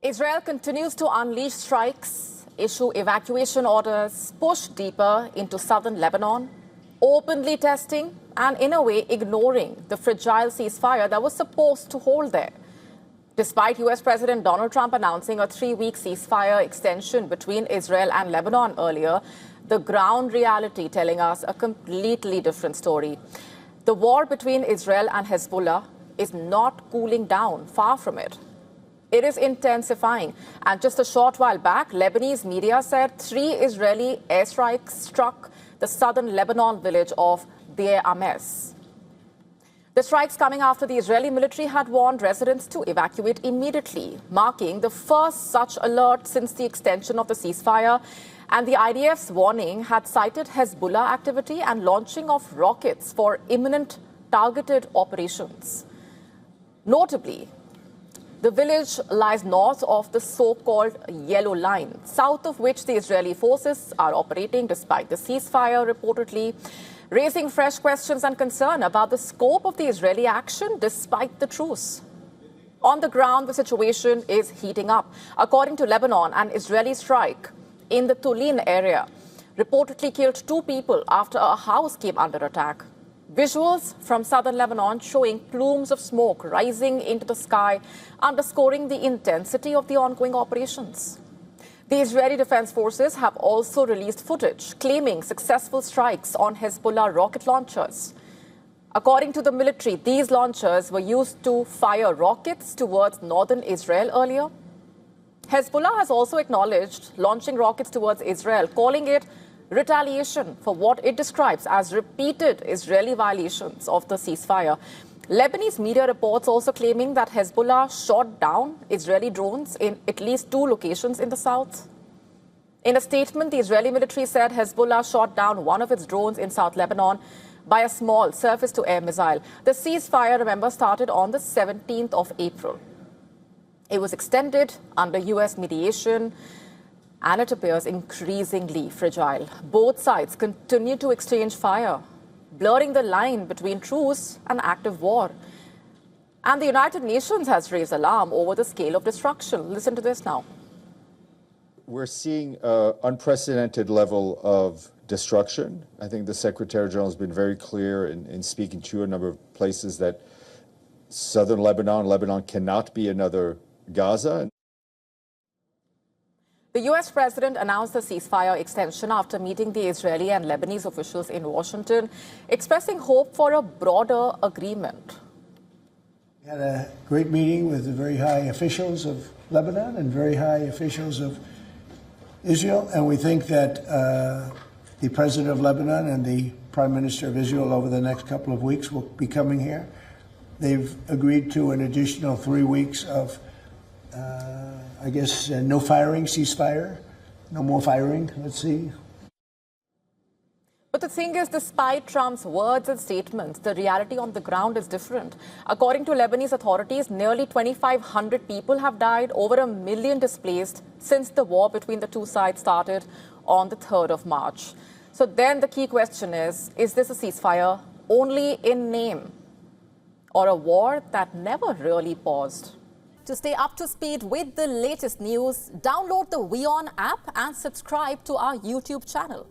Israel continues to unleash strikes, issue evacuation orders, push deeper into southern Lebanon, openly testing and, in a way, ignoring the fragile ceasefire that was supposed to hold there. Despite U.S. President Donald Trump announcing a 3-week ceasefire extension between Israel and Lebanon earlier, the ground reality telling us a completely different story. The war between Israel and Hezbollah is not cooling down, far from it. It is intensifying. And just a short while back, Lebanese media said 3 Israeli airstrikes struck the southern Lebanon village of Deir Ames. The strikes coming after the Israeli military had warned residents to evacuate immediately, marking the first such alert since the extension of the ceasefire. And the IDF's warning had cited Hezbollah activity and launching of rockets for imminent targeted operations. Notably, the village lies north of the so-called Yellow Line, south of which the Israeli forces are operating despite the ceasefire, reportedly, raising fresh questions and concern about the scope of the Israeli action despite the truce. On the ground, the situation is heating up. According to Lebanon, an Israeli strike in the Tulin area reportedly killed 2 people after a house came under attack. Visuals from southern Lebanon showing plumes of smoke rising into the sky, underscoring the intensity of the ongoing operations. The Israeli Defense Forces have also released footage claiming successful strikes on Hezbollah rocket launchers. According to the military, these launchers were used to fire rockets towards northern Israel earlier. Hezbollah has also acknowledged launching rockets towards Israel, calling it retaliation for what it describes as repeated Israeli violations of the ceasefire. Lebanese media reports also claiming that Hezbollah shot down Israeli drones in at least 2 locations in the south. In a statement, the Israeli military said Hezbollah shot down one of its drones in South Lebanon by a small surface-to-air missile. The ceasefire, remember, started on the 17th of April. It was extended under U.S. mediation, and it appears increasingly fragile. Both sides continue to exchange fire, blurring the line between truce and active war. And the United Nations has raised alarm over the scale of destruction. Listen to this now. We're seeing an unprecedented level of destruction. I think the Secretary General has been very clear in speaking to a number of places that southern Lebanon cannot be another Gaza. The U.S. president announced the ceasefire extension after meeting the Israeli and Lebanese officials in Washington, expressing hope for a broader agreement. We had a great meeting with the very high officials of Lebanon and very high officials of Israel, and we think that the president of Lebanon and the prime minister of Israel over the next couple of weeks will be coming here. They've agreed to an additional 3 weeks of no firing, ceasefire, no more firing, let's see. But the thing is, despite Trump's words and statements, the reality on the ground is different. According to Lebanese authorities, nearly 2,500 people have died, over 1 million displaced since the war between the 2 sides started on the 3rd of March. So then the key question is this a ceasefire only in name or a war that never really paused? To stay up to speed with the latest news, download the WION app and subscribe to our YouTube channel.